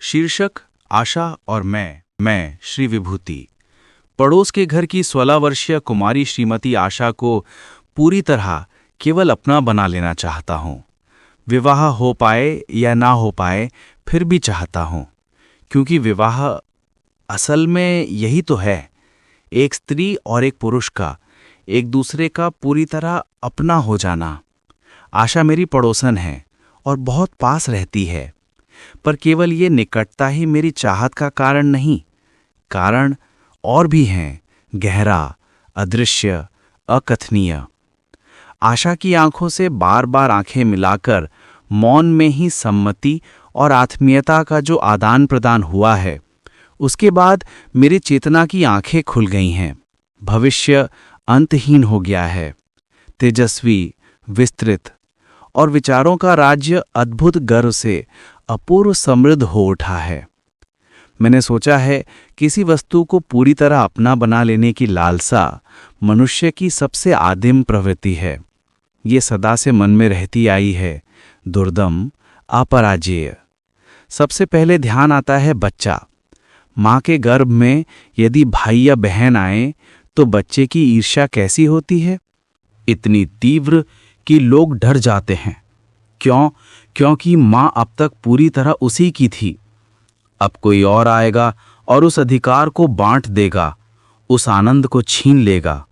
शीर्षक आशा और मैं श्री विभूति। पड़ोस के घर की 16 वर्षीय कुमारी श्रीमती आशा को पूरी तरह केवल अपना बना लेना चाहता हूँ। विवाह हो पाए या ना हो पाए फिर भी चाहता हूँ, क्योंकि विवाह असल में यही तो है, एक स्त्री और एक पुरुष का एक दूसरे का पूरी तरह अपना हो जाना। आशा मेरी पड़ोसन है और बहुत पास रहती है, पर केवल ये निकटता ही मेरी चाहत का कारण नहीं। कारण और भी हैं, गहरा, अदृश्य, अकथनीय। आशा की आंखों से बार बार आंखें मिलाकर मौन में ही सम्मति और आत्मीयता का जो आदान प्रदान हुआ है, उसके बाद मेरी चेतना की आंखें खुल गई हैं। भविष्य अंतहीन हो गया है, तेजस्वी, विस्तृत और विचारों का राज्य अद्भुत गर्व से अपूर्व समृद्ध हो उठा है। मैंने सोचा है, किसी वस्तु को पूरी तरह अपना बना लेने की लालसा मनुष्य की सबसे आदिम प्रवृत्ति है। ये सदा से मन में रहती आई है, दुर्दम, अपराजेय। सबसे पहले ध्यान आता है बच्चा। माँ के गर्भ में यदि भाई या बहन आए तो बच्चे की ईर्ष्या कैसी होती है, इतनी तीव्र कि लोग डर जाते हैं। क्योंकि माँ अब तक पूरी तरह उसी की थी। अब कोई और आएगा और उस अधिकार को बांट देगा, उस आनंद को छीन लेगा।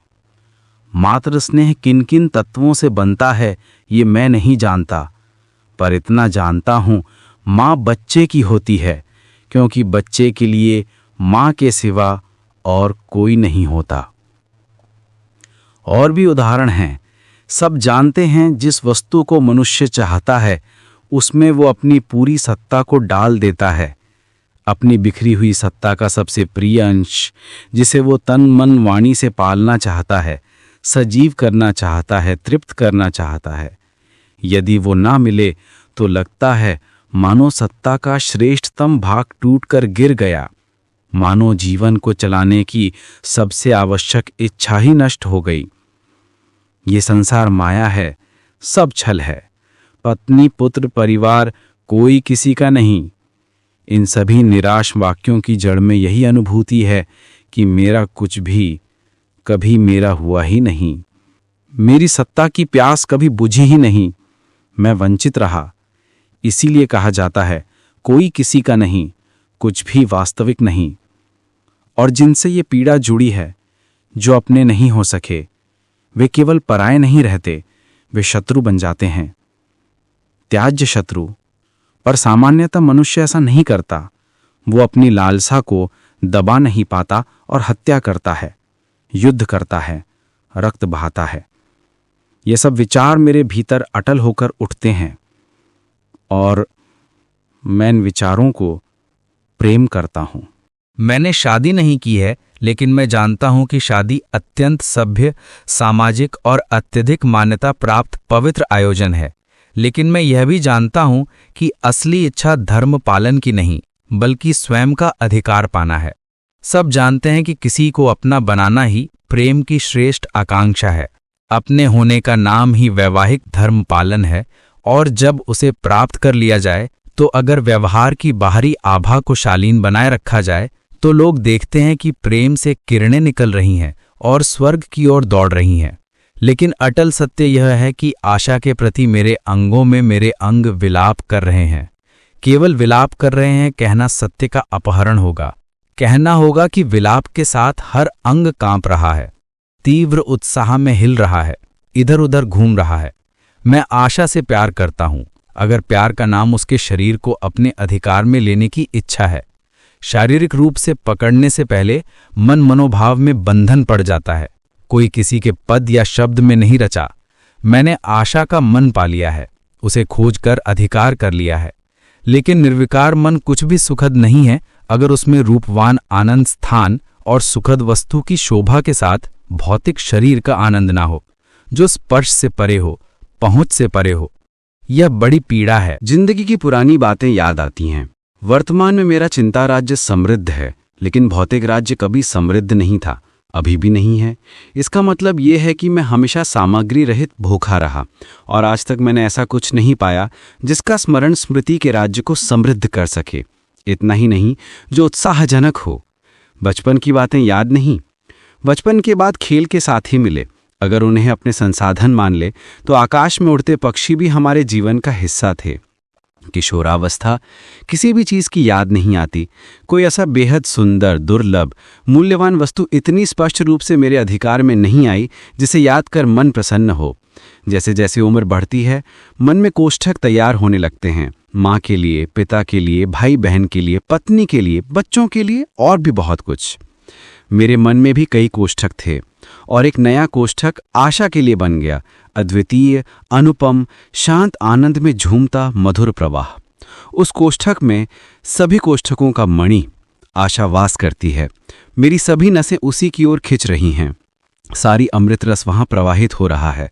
मातृ स्नेह किन किन तत्वों से बनता है ये मैं नहीं जानता, पर इतना जानता हूँ, माँ बच्चे की होती है, क्योंकि बच्चे के लिए माँ के सिवा और कोई नहीं होता। और भी उदाहरण हैं। सब जानते हैं, जिस वस्तु को मनुष्य चाहता है उसमें वो अपनी पूरी सत्ता को डाल देता है। अपनी बिखरी हुई सत्ता का सबसे प्रिय अंश, जिसे वो तन मन वाणी से पालना चाहता है, सजीव करना चाहता है, तृप्त करना चाहता है। यदि वो ना मिले तो लगता है मानो सत्ता का श्रेष्ठतम भाग टूटकर गिर गया, मानो जीवन को चलाने की सबसे आवश्यक इच्छा ही नष्ट हो गई। ये संसार माया है, सब छल है। पत्नी, पुत्र, परिवार कोई किसी का नहीं। इन सभी निराश वाक्यों की जड़ में यही अनुभूति है कि मेरा कुछ भी कभी मेरा हुआ ही नहीं। मेरी सत्ता की प्यास कभी बुझी ही नहीं। मैं वंचित रहा। इसीलिए कहा जाता है, कोई किसी का नहीं, कुछ भी वास्तविक नहीं। और जिनसे ये पीड़ा जुड़ी है, जो अपने नहीं हो सके, वे केवल पराये नहीं रहते, वे शत्रु बन जाते हैं, त्याज्य शत्रु। पर सामान्यतः मनुष्य ऐसा नहीं करता। वो अपनी लालसा को दबा नहीं पाता और हत्या करता है, युद्ध करता है, रक्त बहाता है। ये सब विचार मेरे भीतर अटल होकर उठते हैं और मैं इन विचारों को प्रेम करता हूं। मैंने शादी नहीं की है, लेकिन मैं जानता हूं कि शादी अत्यंत सभ्य, सामाजिक और अत्यधिक मान्यता प्राप्त पवित्र आयोजन है। लेकिन मैं यह भी जानता हूं कि असली इच्छा धर्म पालन की नहीं, बल्कि स्वयं का अधिकार पाना है। सब जानते हैं कि किसी को अपना बनाना ही प्रेम की श्रेष्ठ आकांक्षा है। अपने होने का नाम ही वैवाहिक धर्म पालन है, और जब उसे प्राप्त कर लिया जाए तो अगर व्यवहार की बाहरी आभा को शालीन बनाए रखा जाए तो लोग देखते हैं कि प्रेम से किरणें निकल रही हैं और स्वर्ग की ओर दौड़ रही हैं। लेकिन अटल सत्य यह है कि आशा के प्रति मेरे अंगों में मेरे अंग विलाप कर रहे हैं। केवल विलाप कर रहे हैं कहना सत्य का अपहरण होगा। कहना होगा कि विलाप के साथ हर अंग कांप रहा है, तीव्र उत्साह में हिल रहा है, इधर उधर घूम रहा है। मैं आशा से प्यार करता हूं, अगर प्यार का नाम उसके शरीर को अपने अधिकार में लेने की इच्छा है। शारीरिक रूप से पकड़ने से पहले मन मनोभाव में बंधन पड़ जाता है। कोई किसी के पद या शब्द में नहीं रचा। मैंने आशा का मन पा लिया है, उसे खोजकर अधिकार कर लिया है। लेकिन निर्विकार मन कुछ भी सुखद नहीं है अगर उसमें रूपवान आनंद स्थान और सुखद वस्तु की शोभा के साथ भौतिक शरीर का आनंद ना हो, जो स्पर्श से परे हो, पहुंच से परे हो। यह बड़ी पीड़ा है। जिंदगी की पुरानी बातें याद आती हैं। वर्तमान में मेरा चिंता राज्य समृद्ध है, लेकिन भौतिक राज्य कभी समृद्ध नहीं था, अभी भी नहीं है। इसका मतलब ये है कि मैं हमेशा सामग्री रहित भूखा रहा, और आज तक मैंने ऐसा कुछ नहीं पाया जिसका स्मरण स्मृति के राज्य को समृद्ध कर सके। इतना ही नहीं, जो उत्साहजनक हो। बचपन की बातें याद नहीं, बचपन के बाद खेल के साथी मिले। अगर उन्हें अपने संसाधन मान ले तो आकाश में उड़ते पक्षी भी हमारे जीवन का हिस्सा थे। किशोरावस्था, किसी भी चीज़ की याद नहीं आती। कोई ऐसा बेहद सुंदर, दुर्लभ, मूल्यवान वस्तु इतनी स्पष्ट रूप से मेरे अधिकार में नहीं आई जिसे याद कर मन प्रसन्न हो। जैसे जैसे उम्र बढ़ती है, मन में कोष्ठक तैयार होने लगते हैं, माँ के लिए, पिता के लिए, भाई बहन के लिए, पत्नी के लिए, बच्चों के लिए और भी बहुत कुछ। मेरे मन में भी कई कोष्ठक थे और एक नया कोष्ठक आशा के लिए बन गया। अद्वितीय, अनुपम, शांत आनंद में झूमता मधुर प्रवाह। उस कोष्ठक में सभी कोष्ठकों का मणि आशा वास करती है। मेरी सभी नसें उसी की ओर खिंच रही हैं। सारी अमृत रस वहाँ प्रवाहित हो रहा है।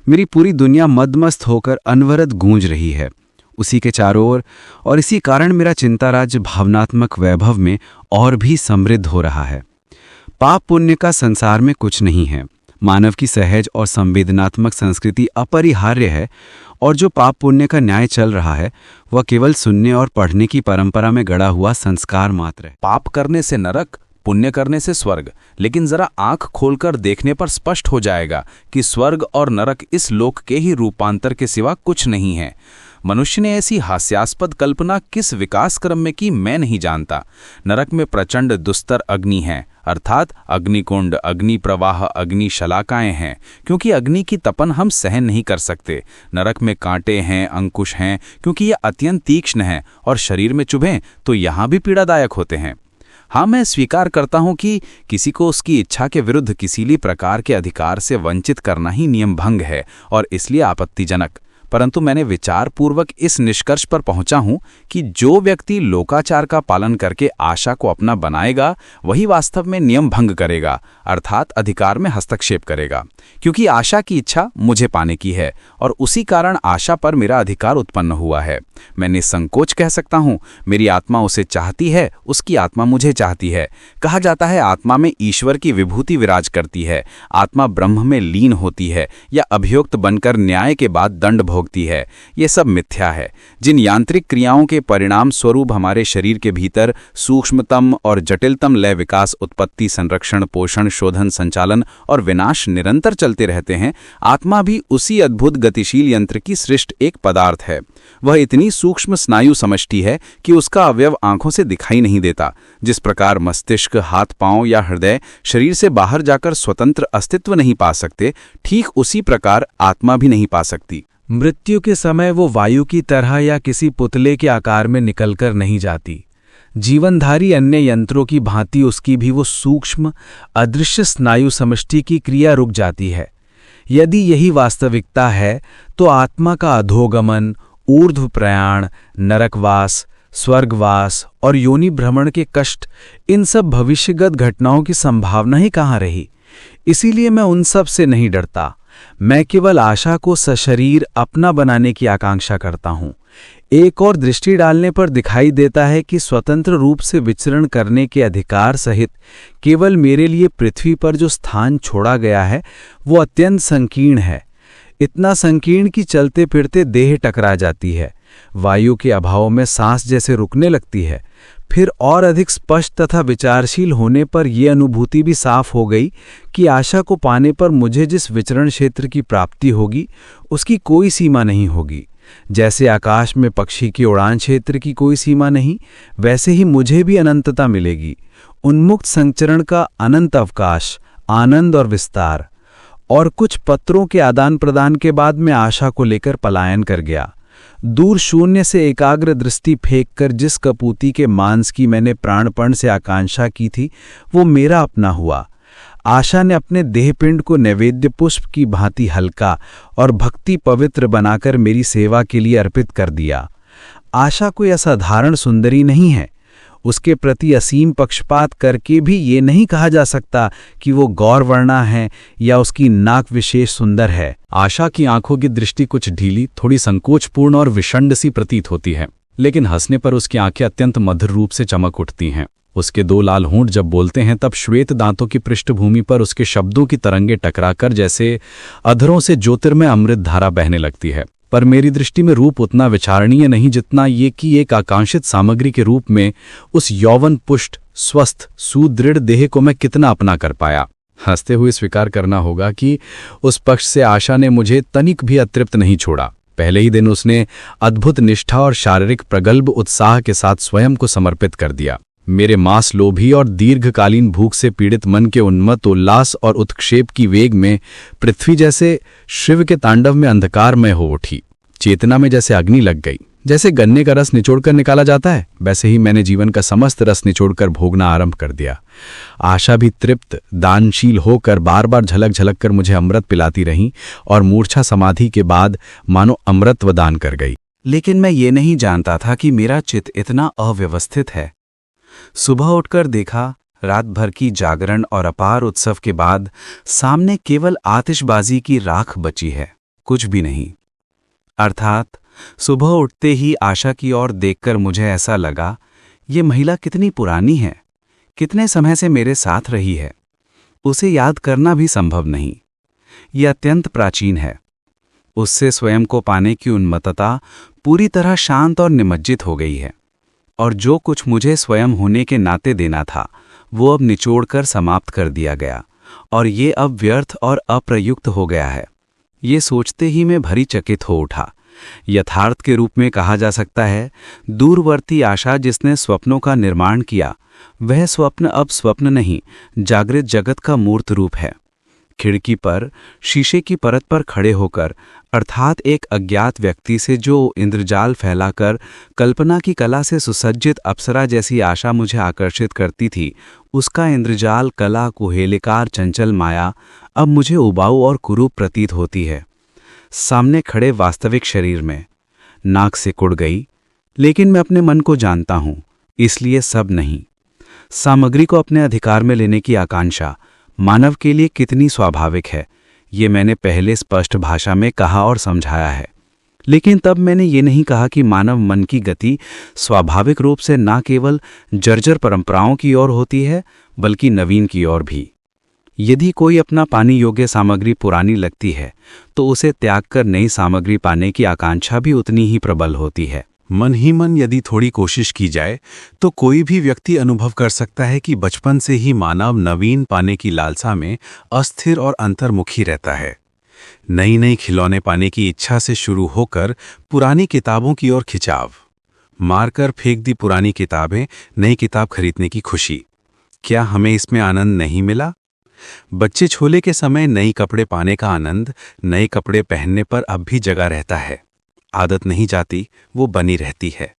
मेरी पूरी दुनिया मदमस्त होकर अनवरत गूंज रही है उसी के चारों ओर, और इसी कारण मेरा चिंता राज्य भावनात्मक वैभव में और भी समृद्ध हो रहा है। पाप पुण्य का संसार में कुछ नहीं है। मानव की सहज और संवेदनात्मक संस्कृति अपरिहार्य है, और जो पाप पुण्य का न्याय चल रहा है वह केवल सुनने और पढ़ने की परंपरा में गड़ा हुआ संस्कार मात्र है। पाप करने से नरक, पुण्य करने से स्वर्ग। लेकिन जरा आंख खोलकर देखने पर स्पष्ट हो जाएगा कि स्वर्ग और नरक इस लोक के ही रूपांतर के सिवा कुछ नहीं है। मनुष्य ने ऐसी हास्यास्पद कल्पना किस विकास क्रम में की मैं नहीं जानता। नरक में प्रचंड दुस्तर अग्नि है, अर्थात अग्निकुंड, अग्नि प्रवाह, अग्नि शलाकाएं हैं, क्योंकि अग्नि की तपन हम सहन नहीं कर सकते। नरक में कांटे हैं, अंकुश हैं, क्योंकि ये अत्यंत तीक्ष्ण हैं और शरीर में चुभें तो यहाँ भी पीड़ादायक होते हैं। हाँ, मैं स्वीकार करता हूँ कि किसी को उसकी इच्छा के विरुद्ध किसी प्रकार के अधिकार से वंचित करना ही नियम भंग है और इसलिए आपत्तिजनक। परंतु मैंने विचारपूर्वक इस निष्कर्ष पर पहुंचा हूं कि जो व्यक्ति लोकाचार का पालन करके आशा को अपना बनाएगा वही वास्तव में नियम भंग करेगा, अर्थात अधिकार में हस्तक्षेप करेगा। क्योंकि आशा की इच्छा मुझे पाने की है और उसी कारण आशा पर मेरा अधिकार उत्पन्न हुआ है। मैं निसंकोच कह सकता हूं, मेरी आत्मा उसे चाहती है, उसकी आत्मा मुझे चाहती है। कहा जाता है आत्मा में ईश्वर की विभूति विराज करती है, आत्मा ब्रह्म में लीन होती है या अभियुक्त बनकर न्याय के बाद दंड भोगती है। ये सब मिथ्या है। जिन यांत्रिक क्रियाओं के परिणाम स्वरूप हमारे शरीर के भीतर सूक्ष्मतम और जटिलतम लय, विकास, उत्पत्ति, संरक्षण, पोषण, शोधन, संचालन और विनाश निरंतर चलते रहते हैं, आत्मा भी उसी अद्भुत गतिशील यंत्र की सृष्ट एक पदार्थ है। वह इतनी सूक्ष्म स्नायु समष्टि है कि उसका अवयव आंखों से दिखाई नहीं देता। जिस प्रकार मस्तिष्क, हाथ पांव या हृदय शरीर से बाहर जाकर स्वतंत्र अस्तित्व नहीं पा सकते, ठीक उसी प्रकार आत्मा भी नहीं पा सकती। मृत्यु के समय वो वायु की तरह या किसी पुतले के आकार में निकलकर नहीं जाती। जीवनधारी अन्य यंत्रों की भांति उसकी भी वो सूक्ष्म अदृश्य स्नायु समष्टि की क्रिया रुक जाती है। यदि यही वास्तविकता है तो आत्मा का अधोगमन, ऊर्ध्व प्रयाण, नरकवास, स्वर्गवास और योनि भ्रमण के कष्ट, इन सब भविष्यगत घटनाओं की संभावना ही कहाँ रही। इसीलिए मैं उन सब से नहीं डरता। मैं केवल आशा को सशरीर अपना बनाने की आकांक्षा करता हूँ। एक और दृष्टि डालने पर दिखाई देता है कि स्वतंत्र रूप से विचरण करने के अधिकार सहित केवल मेरे लिए पृथ्वी पर जो स्थान छोड़ा गया है वो अत्यंत संकीर्ण है। इतना संकीर्ण कि चलते फिरते देह टकरा जाती है, वायु के अभाव में सांस जैसे रुकने लगती है। फिर और अधिक स्पष्ट तथा विचारशील होने पर यह अनुभूति भी साफ हो गई कि आशा को पाने पर मुझे जिस विचरण क्षेत्र की प्राप्ति होगी उसकी कोई सीमा नहीं होगी। जैसे आकाश में पक्षी की उड़ान क्षेत्र की कोई सीमा नहीं, वैसे ही मुझे भी अनंतता मिलेगी, उन्मुक्त संचरण का अनंत अवकाश, आनंद और विस्तार। और कुछ पत्रों के आदान प्रदान के बाद मैं आशा को लेकर पलायन कर गया। दूर शून्य से एकाग्र दृष्टि फेंककर जिस कपूती के मांस की मैंने प्राणपण से आकांक्षा की थी वो मेरा अपना हुआ। आशा ने अपने देहपिंड को नैवेद्य पुष्प की भांति हल्का और भक्ति पवित्र बनाकर मेरी सेवा के लिए अर्पित कर दिया। आशा कोई असाधारण सुंदरी नहीं है। उसके प्रति असीम पक्षपात करके भी ये नहीं कहा जा सकता कि वो गौरवर्णा है या उसकी नाक विशेष सुंदर है। आशा की आंखों की दृष्टि कुछ ढीली, थोड़ी संकोचपूर्ण और विषण्ड सी प्रतीत होती है, लेकिन हंसने पर उसकी आंखें अत्यंत मधुर रूप से चमक उठती हैं। उसके दो लाल होंठ जब बोलते हैं तब श्वेत दांतों की पृष्ठभूमि पर उसके शब्दों की तरंगे टकराकर जैसे अधरों से ज्योतिर्मय अमृत धारा बहने लगती है। पर मेरी दृष्टि में रूप उतना विचारणीय नहीं जितना ये कि एक आकांक्षित सामग्री के रूप में उस यौवन पुष्ट स्वस्थ सुदृढ़ देह को मैं कितना अपना कर पाया। हंसते हुए स्वीकार करना होगा कि उस पक्ष से आशा ने मुझे तनिक भी अतृप्त नहीं छोड़ा। पहले ही दिन उसने अद्भुत निष्ठा और शारीरिक प्रगल्भ उत्साह के साथ स्वयं को समर्पित कर दिया। मेरे मांस लोभी और दीर्घकालीन भूख से पीड़ित मन के उन्मत्त उल्लास और उत्क्षेप की वेग में पृथ्वी जैसे शिव के तांडव में अंधकारमय हो उठी। चेतना में जैसे अग्नि लग गई। जैसे गन्ने का रस निचोड़कर निकाला जाता है, वैसे ही मैंने जीवन का समस्त रस निचोड़कर भोगना आरंभ कर दिया। आशा भी तृप्त दानशील होकर बार बार झलक झलक कर मुझे अमृत पिलाती रही और मूर्छा समाधि के बाद मानो अमृतत्व दान कर गई। लेकिन मैं ये नहीं जानता था कि मेरा चित्त इतना अव्यवस्थित है। सुबह उठकर देखा, रात भर की जागरण और अपार उत्सव के बाद सामने केवल आतिशबाजी की राख बची है, कुछ भी नहीं। अर्थात सुबह उठते ही आशा की ओर देखकर मुझे ऐसा लगा, ये महिला कितनी पुरानी है, कितने समय से मेरे साथ रही है, उसे याद करना भी संभव नहीं। ये अत्यंत प्राचीन है। उससे स्वयं को पाने की उन्मत्तता पूरी तरह शांत और निमज्जित हो गई है, और जो कुछ मुझे स्वयं होने के नाते देना था वो अब निचोड़कर समाप्त कर दिया गया, और ये अब व्यर्थ और अप्रयुक्त हो गया है। ये सोचते ही मैं भरी चकित हो उठा। यथार्थ के रूप में कहा जा सकता है, दूरवर्ती आशा जिसने स्वप्नों का निर्माण किया, वह स्वप्न अब स्वप्न नहीं, जागृत जगत का मूर्त रूप है। खिड़की पर शीशे की परत पर खड़े होकर, अर्थात एक अज्ञात व्यक्ति से जो इंद्रजाल फैलाकर कल्पना की कला से सुसज्जित अप्सरा जैसी आशा मुझे आकर्षित करती थी, उसका इंद्रजाल कला कुहेलिकार चंचल माया अब मुझे उबाऊ और कुरूप प्रतीत होती है। सामने खड़े वास्तविक शरीर में नाक से कुड़ गई, लेकिन मैं अपने मन को जानता हूं, इसलिए सब नहीं। सामग्री को अपने अधिकार में लेने की आकांक्षा मानव के लिए कितनी स्वाभाविक है, ये मैंने पहले स्पष्ट भाषा में कहा और समझाया है। लेकिन तब मैंने ये नहीं कहा कि मानव मन की गति स्वाभाविक रूप से न केवल जर्जर परंपराओं की ओर होती है, बल्कि नवीन की ओर भी। यदि कोई अपना पानी योग्य सामग्री पुरानी लगती है, तो उसे त्याग कर नई सामग्री पाने की आकांक्षा भी उतनी ही प्रबल होती है। मन ही मन यदि थोड़ी कोशिश की जाए तो कोई भी व्यक्ति अनुभव कर सकता है कि बचपन से ही मानव नवीन पाने की लालसा में अस्थिर और अंतर्मुखी रहता है। नई नई खिलौने पाने की इच्छा से शुरू होकर पुरानी किताबों की ओर खिंचाव, मारकर फेंक दी पुरानी किताबें, नई किताब खरीदने की खुशी। क्या हमें इसमें आनंद नहीं मिला? बच्चे छोले के समय नई कपड़े पाने का आनंद नए कपड़े पहनने पर अब भी जगा रहता है। आदत नहीं जाती, वो बनी रहती है।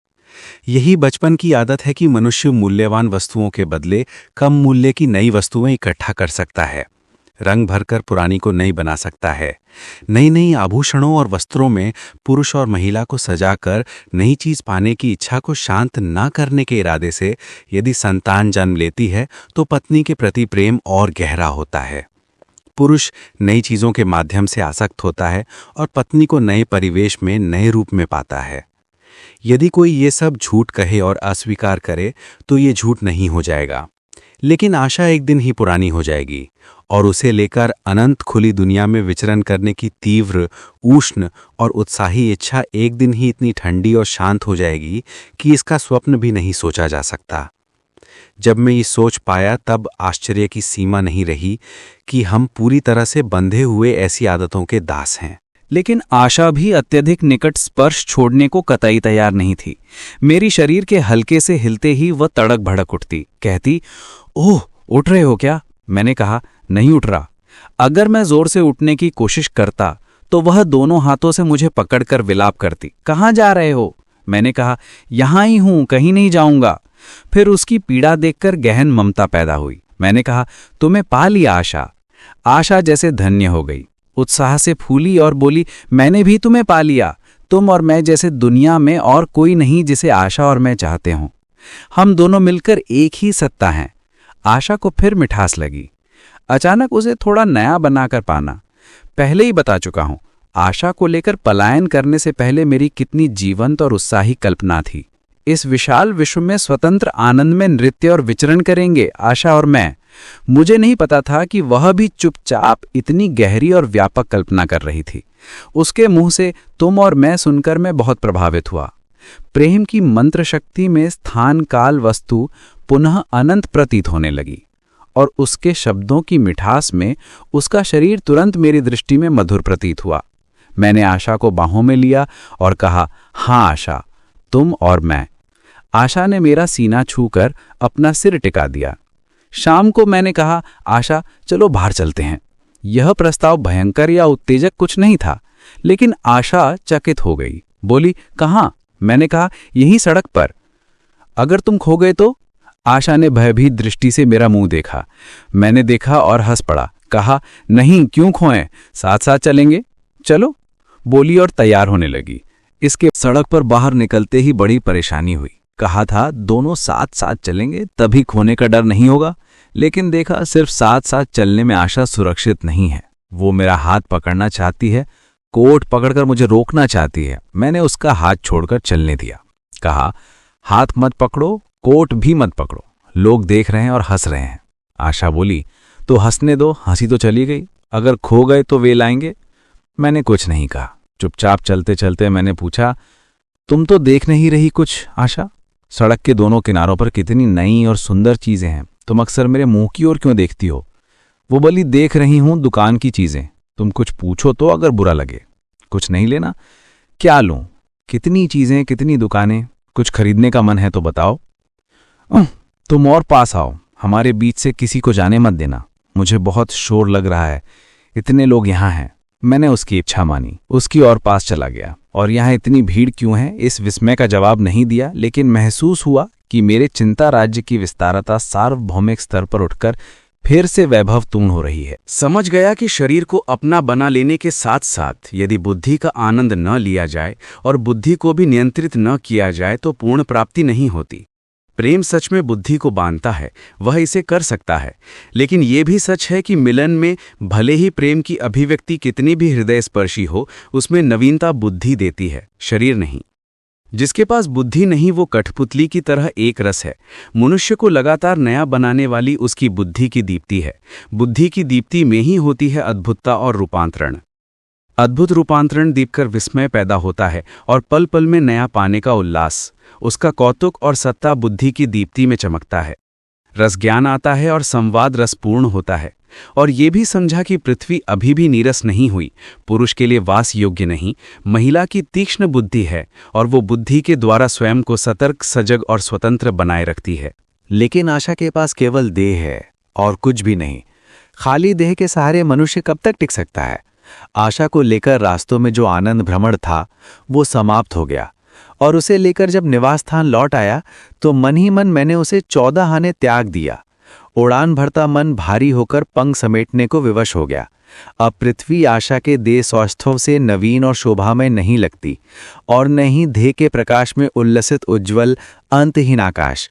यही बचपन की आदत है कि मनुष्य मूल्यवान वस्तुओं के बदले कम मूल्य की नई वस्तुएं इकट्ठा कर सकता है, रंग भरकर पुरानी को नई बना सकता है। नई नई आभूषणों और वस्त्रों में पुरुष और महिला को सजाकर नई चीज पाने की इच्छा को शांत न करने के इरादे से यदि संतान जन्म लेती है तो पत्नी के प्रति प्रेम और गहरा होता है। पुरुष नई चीजों के माध्यम से आसक्त होता है और पत्नी को नए परिवेश में नए रूप में पाता है। यदि कोई ये सब झूठ कहे और अस्वीकार करे तो ये झूठ नहीं हो जाएगा, लेकिन आशा एक दिन ही पुरानी हो जाएगी और उसे लेकर अनंत खुली दुनिया में विचरण करने की तीव्र, उष्ण और उत्साही इच्छा एक दिन ही इतनी ठंडी और शांत हो जाएगी कि इसका स्वप्न भी नहीं सोचा जा सकता। जब मैं ये सोच पाया तब आश्चर्य की सीमा नहीं रही कि हम पूरी तरह से बंधे हुए ऐसी आदतों के दास हैं। लेकिन आशा भी अत्यधिक निकट स्पर्श छोड़ने को कतई तैयार नहीं थी। मेरी शरीर के हल्के से हिलते ही वह तड़क भड़क उठती, कहती, ओह, उठ रहे हो क्या? मैंने कहा, नहीं उठ रहा। अगर मैं जोर से उठने की कोशिश करता तो वह दोनों हाथों से मुझे पकड़कर विलाप करती, कहाँ जा रहे हो? मैंने कहा, यहां ही हूं, कहीं नहीं जाऊंगा। फिर उसकी पीड़ा देखकर गहन ममता पैदा हुई। मैंने कहा, तुम्हें पा लिया आशा। आशा जैसे धन्य हो गई, उत्साह से फूली और बोली, मैंने भी तुम्हें पा लिया। तुम और मैं जैसे दुनिया में और कोई नहीं जिसे आशा और मैं चाहते हों। हम दोनों मिलकर एक ही सत्ता हैं। आशा को फिर मिठास लगी। अचानक उसे थोड़ा नया बनाकर पाना। पहले ही बता चुका हूं, आशा को लेकर पलायन करने से पहले मेरी कितनी जीवंत और उत्साही कल्पना थी। इस विशाल विश्व में स्वतंत्र आनंद में नृत्य और विचरण करेंगे आशा और मैं। मुझे नहीं पता था कि वह भी चुपचाप इतनी गहरी और व्यापक कल्पना कर रही थी। उसके मुंह से तुम और मैं सुनकर मैं बहुत प्रभावित हुआ। प्रेम की मंत्र शक्ति में स्थान काल वस्तु पुनः अनंत प्रतीत होने लगी और उसके शब्दों की मिठास में उसका शरीर तुरंत मेरी दृष्टि में मधुर प्रतीत हुआ। मैंने आशा को बाहों में लिया और कहा, हाँ आशा, तुम और मैं। आशा ने मेरा सीना छूकर अपना सिर टिका दिया। शाम को मैंने कहा, आशा चलो बाहर चलते हैं। यह प्रस्ताव भयंकर या उत्तेजक कुछ नहीं था, लेकिन आशा चकित हो गई। बोली, कहाँ? मैंने कहा, यहीं सड़क पर। अगर तुम खो गए तो? आशा ने भयभीत दृष्टि से मेरा मुंह देखा। मैंने देखा और हंस पड़ा। कहा, नहीं, क्यों खोएं, साथ साथ चलेंगे, चलो, बोली और तैयार होने लगी। इसके सड़क पर बाहर निकलते ही बड़ी परेशानी हुई। कहा था दोनों साथ साथ चलेंगे तभी खोने का डर नहीं होगा, लेकिन देखा सिर्फ साथ साथ चलने में आशा सुरक्षित नहीं है। वो मेरा हाथ पकड़ना चाहती है, कोट पकड़कर मुझे रोकना चाहती है। मैंने उसका हाथ छोड़कर चलने दिया। कहा, हाथ मत पकड़ो, कोट भी मत पकड़ो, लोग देख रहे हैं और हंस रहे हैं। आशा बोली, तो हंसने दो, हंसी तो चली गई, अगर खो गए तो वे लाएंगे। मैंने कुछ नहीं कहा। चुपचाप चलते चलते मैंने पूछा, तुम तो देख नहीं रही कुछ आशा? सड़क के दोनों किनारों पर कितनी नई और सुंदर चीजें हैं, तुम अक्सर मेरे मुंह की ओर क्यों देखती हो? वो बोली, देख रही हूं दुकान की चीजें, तुम कुछ पूछो तो अगर बुरा लगे। कुछ नहीं लेना? क्या लूं? कितनी चीजें, कितनी दुकानें, कुछ खरीदने का मन है तो बताओ। तुम और पास आओ, हमारे बीच से किसी को जाने मत देना, मुझे बहुत शोर लग रहा है, इतने लोग यहाँ हैं। मैंने उसकी इच्छा मानी, उसकी और पास चला गया। और यहाँ इतनी भीड़ क्यों है, इस विस्मय का जवाब नहीं दिया, लेकिन महसूस हुआ कि मेरे चिंता राज्य की विस्तारता सार्वभौमिक स्तर पर उठकर फिर से वैभवपूर्ण हो रही है। समझ गया कि शरीर को अपना बना लेने के साथ साथ यदि बुद्धि का आनंद न लिया जाए और बुद्धि को भी नियंत्रित न किया जाए तो पूर्ण प्राप्ति नहीं होती। प्रेम सच में बुद्धि को बांधता है, वह इसे कर सकता है, लेकिन ये भी सच है कि मिलन में भले ही प्रेम की अभिव्यक्ति कितनी भी हृदय स्पर्शी हो, उसमें नवीनता बुद्धि देती है, शरीर नहीं। जिसके पास बुद्धि नहीं वो कठपुतली की तरह एक रस है। मनुष्य को लगातार नया बनाने वाली उसकी बुद्धि की दीप्ति है। बुद्धि की दीप्ति में ही होती है अद्भुतता और रूपांतरण। अद्भुत रूपांतरण दीपकर विस्मय पैदा होता है और पल पल में नया पाने का उल्लास। उसका कौतुक और सत्ता बुद्धि की दीप्ति में चमकता है। रस ज्ञान आता है और संवाद रसपूर्ण होता है। और ये भी समझा कि पृथ्वी अभी भी नीरस नहीं हुई, पुरुष के लिए वास योग्य नहीं, महिला की तीक्ष्ण बुद्धि है और वो बुद्धि के द्वारा स्वयं को सतर्क, सजग और स्वतंत्र बनाए रखती है। लेकिन आशा के पास केवल देह है और कुछ भी नहीं। खाली देह के सहारे मनुष्य कब तक टिक सकता है? आशा को लेकर रास्तों में जो आनंद भ्रमण था वो समाप्त हो गया और उसे लेकर जब निवास स्थान लौट आया तो मन ही मन मैंने उसे 14 आने त्याग दिया। उड़ान भरता मन भारी होकर पंख समेटने को विवश हो गया। अब पृथ्वी आशा के देह सौष्ठव से नवीन और शोभामय नहीं लगती और न ही देह के प्रकाश में उल्लसित उज्ज्वल अंतहीन आकाश।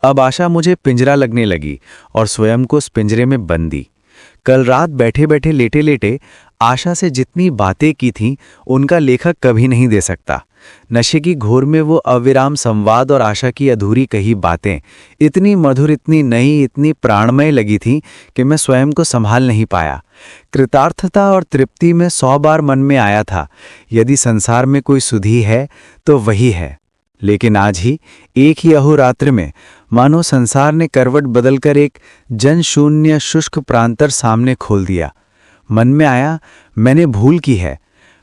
अब आशा मुझे पिंजरा लगने लगी और स्वयं को उस पिंजरे में बंदी। कल रात बैठे बैठे लेटे लेटे आशा से जितनी बातें की थीं उनका लेखक कभी नहीं दे सकता। नशे की घोर में वो अविराम संवाद और आशा की अधूरी कही बातें इतनी मधुर, इतनी नई, इतनी प्राणमय लगी थीं कि मैं स्वयं को संभाल नहीं पाया। कृतार्थता और तृप्ति में 100 बार मन में आया था, यदि संसार में कोई सुधि है तो वही है। लेकिन आज ही एक ही अहोरात्र में मानो संसार ने करवट बदलकर एक जनशून्य शुष्क प्रांतर सामने खोल दिया। मन में आया, मैंने भूल की है।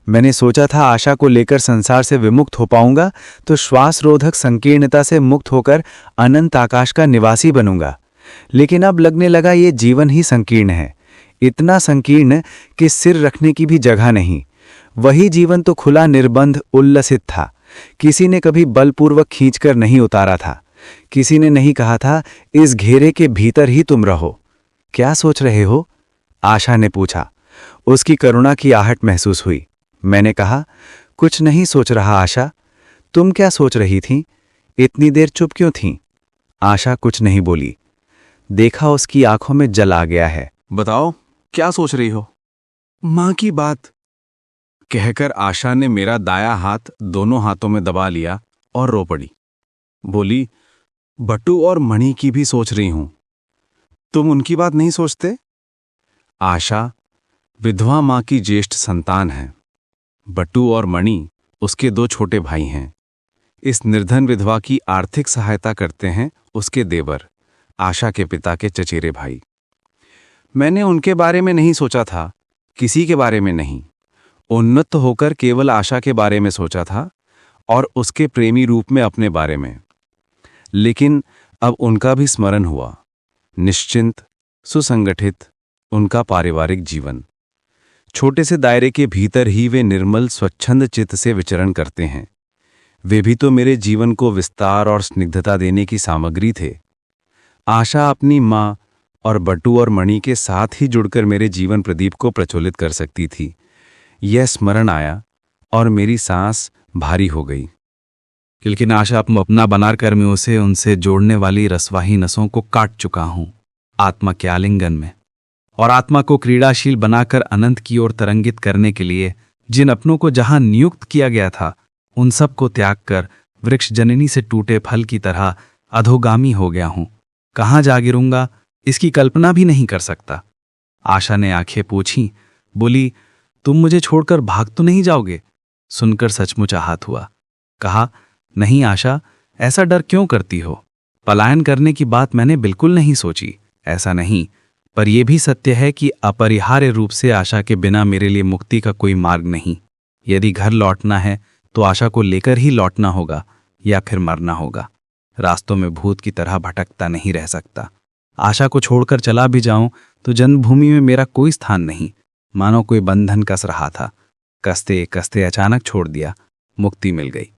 मैंने सोचा था आशा को लेकर संसार से विमुक्त हो पाऊंगा तो श्वासरोधक संकीर्णता से मुक्त होकर अनंत आकाश का निवासी बनूंगा। लेकिन अब लगने लगा ये जीवन ही संकीर्ण है, इतना संकीर्ण कि सिर रखने की भी जगह नहीं। वही जीवन तो खुला, निर्बंध, उल्लसित था। किसी ने कभी बलपूर्वक खींचकर नहीं उतारा था। किसी ने नहीं कहा था इस घेरे के भीतर ही तुम रहो। क्या सोच रहे हो? आशा ने पूछा। उसकी करुणा की आहट महसूस हुई। मैंने कहा, कुछ नहीं सोच रहा आशा। तुम क्या सोच रही थीं? इतनी देर चुप क्यों थीं? आशा कुछ नहीं बोली। देखा उसकी आंखों में जल आ गया है। बताओ क्या सोच रही हो? मां की बात, कहकर आशा ने मेरा दाया हाथ दोनों हाथों में दबा लिया और रो पड़ी। बोली, बट्टू और मणि की भी सोच रही हूं। तुम उनकी बात नहीं सोचते? आशा विधवा मां की ज्येष्ठ संतान है। बट्टू और मणि उसके 2 छोटे भाई हैं। इस निर्धन विधवा की आर्थिक सहायता करते हैं उसके देवर, आशा के पिता के चचेरे भाई। मैंने उनके बारे में नहीं सोचा था, किसी के बारे में नहीं। उन्नत होकर केवल आशा के बारे में सोचा था और उसके प्रेमी रूप में अपने बारे में। लेकिन अब उनका भी स्मरण हुआ। निश्चिंत, सुसंगठित उनका पारिवारिक जीवन। छोटे से दायरे के भीतर ही वे निर्मल स्वच्छंद चित्त से विचरण करते हैं। वे भी तो मेरे जीवन को विस्तार और स्निग्धता देने की सामग्री थे। आशा अपनी माँ और बट्टू और मणि के साथ ही जुड़कर मेरे जीवन प्रदीप को प्रज्वलित कर सकती थी। यह स्मरण आया और मेरी सांस भारी हो गई। लेकिन आशा अपना बनाकर मैं उसे उनसे जोड़ने वाली रसवाही नसों को काट चुका हूं, आत्मा के आलिंगन में। और आत्मा को क्रीड़ाशील बनाकर अनंत की ओर तरंगित करने के लिए जिन अपनों को जहां नियुक्त किया गया था, उन सब को त्याग कर वृक्ष जननी से टूटे फल की तरह अधोगामी हो गया हूं। कहाँ जा गिरूंगा, इसकी कल्पना भी नहीं कर सकता। आशा ने आंखें पूछीं, बोली, तुम मुझे छोड़कर भाग तो नहीं जाओगे? सुनकर सचमुच आहत हुआ। कहा, नहीं आशा, ऐसा डर क्यों करती हो? पलायन करने की बात मैंने बिल्कुल नहीं सोची। ऐसा नहीं, पर यह भी सत्य है कि अपरिहार्य रूप से आशा के बिना मेरे लिए मुक्ति का कोई मार्ग नहीं। यदि घर लौटना है तो आशा को लेकर ही लौटना होगा या फिर मरना होगा। रास्तों में भूत की तरह भटकता नहीं रह सकता। आशा को छोड़कर चला भी जाऊं तो जन्मभूमि में मेरा कोई स्थान नहीं। मानो कोई बंधन कस रहा था। कसते कसते अचानक छोड़ दिया, मुक्ति मिल गई।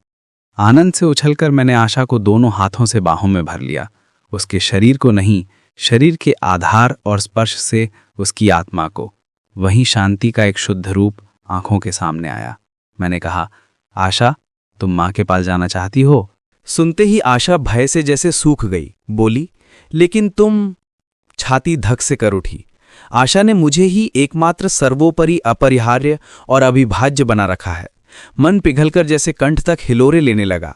आनंद से उछलकर मैंने आशा को दोनों हाथों से बाहों में भर लिया। उसके शरीर को नहीं, शरीर के आधार और स्पर्श से उसकी आत्मा को। वहीं शांति का एक शुद्ध रूप आंखों के सामने आया। मैंने कहा, आशा, तुम माँ के पास जाना चाहती हो? सुनते ही आशा भय से जैसे सूख गई। बोली, लेकिन तुम? छाती धक से कर उठी। आशा ने मुझे ही एकमात्र सर्वोपरि अपरिहार्य और अविभाज्य बना रखा है। मन पिघलकर जैसे कंठ तक हिलोरे लेने लगा।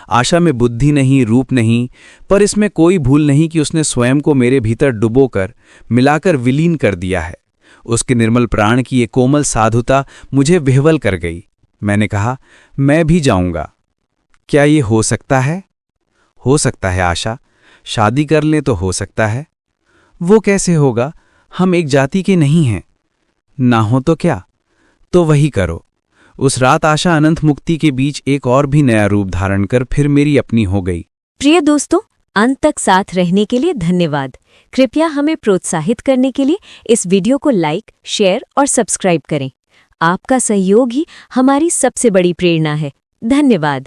आशा में बुद्धि नहीं, रूप नहीं, पर इसमें कोई भूल नहीं कि उसने स्वयं को मेरे भीतर डुबोकर मिलाकर विलीन कर दिया है। उसके निर्मल प्राण की ये कोमल साधुता मुझे विह्वल कर गई। मैंने कहा, मैं भी जाऊंगा। क्या ये हो सकता है? हो सकता है आशा, शादी कर लें तो हो सकता है। वो कैसे होगा? हम एक जाति के नहीं हैं। ना हो तो क्या? तो वही करो। उस रात आशा अनंत मुक्ति के बीच एक और भी नया रूप धारण कर फिर मेरी अपनी हो गई। प्रिय दोस्तों, अंत तक साथ रहने के लिए धन्यवाद। कृपया हमें प्रोत्साहित करने के लिए इस वीडियो को लाइक, शेयर और सब्सक्राइब करें। आपका सहयोग ही हमारी सबसे बड़ी प्रेरणा है। धन्यवाद।